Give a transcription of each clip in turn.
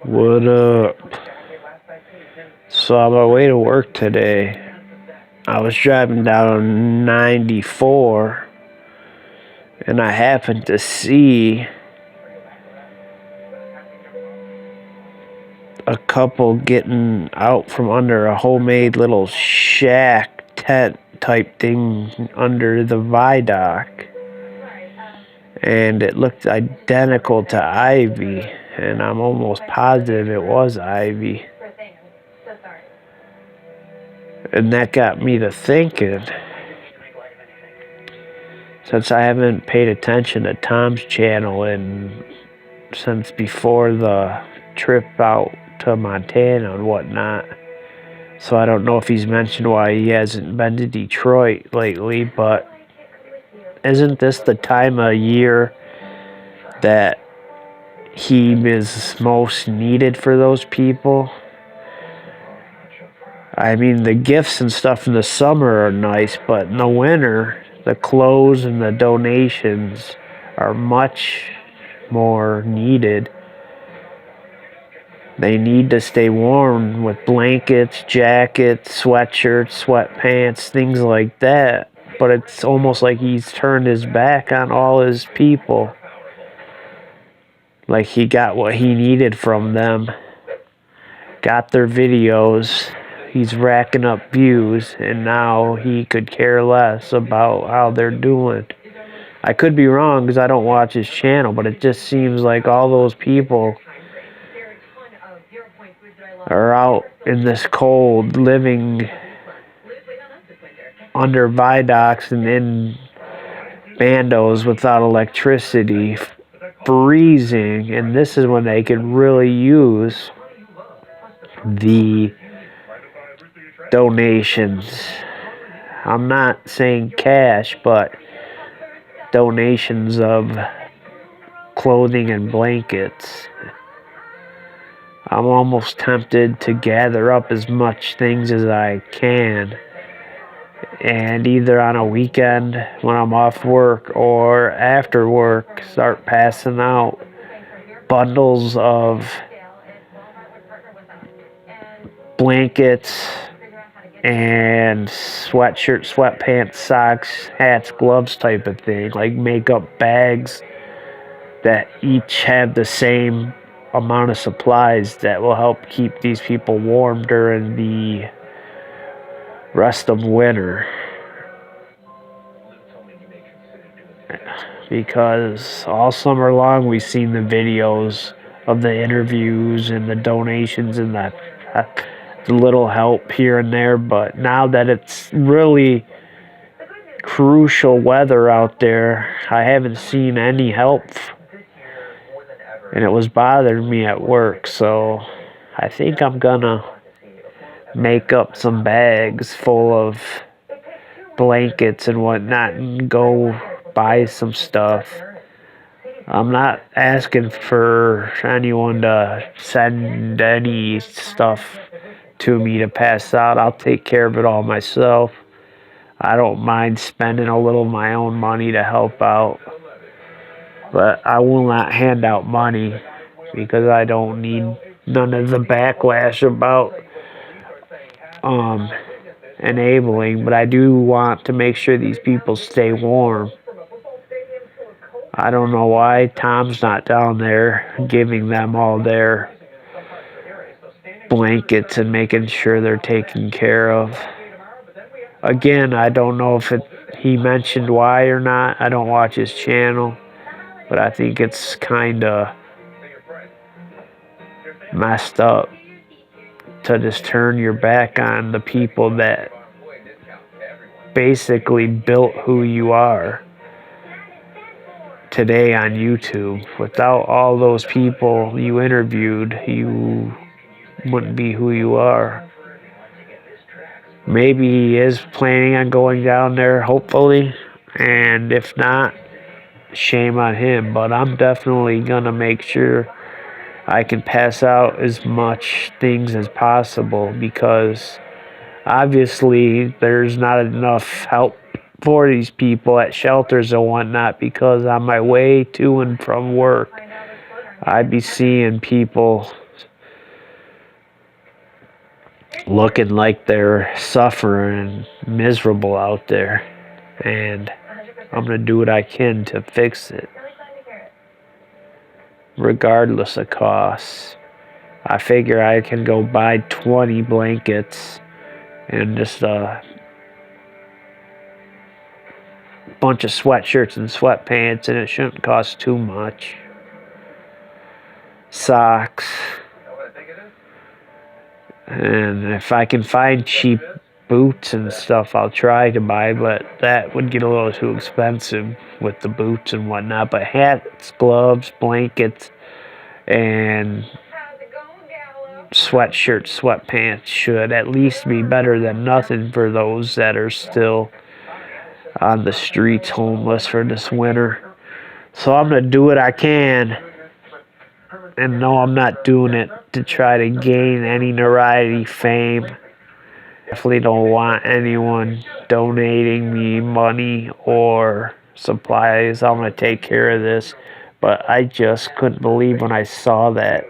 What up? So on my way to work today, I was driving down 94 and I happened to see a couple getting out from under a homemade little shack tent type thing under the viaduct. And it looked identical to Ivy, and I'm almost positive it was Ivy. And that got me to thinking, since I haven't paid attention to Tom's channel since before the trip out to Montana and whatnot. So I don't know if he's mentioned why he hasn't been to Detroit lately, but isn't this the time of year that he is most needed for those people? I mean, the gifts and stuff in the summer are nice, but in the winter, the clothes and the donations are much more needed. They need to stay warm with blankets, jackets, sweatshirts, sweatpants, things like that. But it's almost like he's turned his back on all his people. Like he got what he needed from them, got their videos, he's racking up views, and now he could care less about how they're doing. I could be wrong because I don't watch his channel, but it just seems like all those people are out in this cold, living under viaducts and in bandos without electricity, freezing, and this is when they could really use the donations. I'm not saying cash, but donations of clothing and blankets. I'm almost tempted to gather up as much things as I can, and either on a weekend when I'm off work or after work start passing out bundles of blankets and sweatshirts, sweatpants, socks, hats, gloves type of thing, like makeup bags that each have the same amount of supplies that will help keep these people warm during the rest of winter. Because all summer long we've seen the videos of the interviews and the donations and the little help here and there, but now that it's really crucial weather out there, I haven't seen any help, and it was bothering me at work. So I think I'm gonna make up some bags full of blankets and whatnot and go buy some stuff. I'm not asking for anyone to send any stuff to me to pass out. I'll take care of it all myself. I don't mind spending a little of my own money to help out, but I will not hand out money because I don't need none of the backlash about enabling, but I do want to make sure these people stay warm. I don't know why Tom's not down there giving them all their blankets and making sure they're taken care of. Again, I don't know if he mentioned why or not. I don't watch his channel, but I think it's kind of messed up to just turn your back on the people that basically built who you are today on YouTube. Without all those people you interviewed, you wouldn't be who you are. Maybe he is planning on going down there, hopefully, and if not, shame on him, but I'm definitely gonna make sure I can pass out as much things as possible, because obviously there's not enough help for these people at shelters and whatnot, because on my way to and from work I'd be seeing people looking like they're suffering and miserable out there. And I'm going to do what I can to fix it, regardless of costs. I figure I can go buy 20 blankets and just a bunch of sweatshirts and sweatpants, and it shouldn't cost too much. Socks. And if I can find cheap boots and stuff, I'll try to buy, but that would get a little too expensive with the boots and whatnot. But hats, gloves, blankets, and sweatshirts, sweatpants should at least be better than nothing for those that are still on the streets homeless for this winter. So I'm going to do what I can. And no, I'm not doing it to try to gain any notoriety, fame. Definitely don't want anyone donating me money or supplies. I'm going to take care of this. But I just couldn't believe when I saw that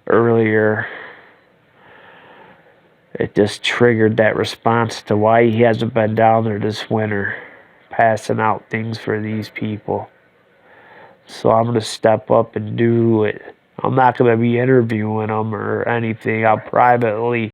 earlier. It just triggered that response to why he hasn't been down there this winter, passing out things for these people. So I'm going to step up and do it. I'm not going to be interviewing them or anything. I'll privately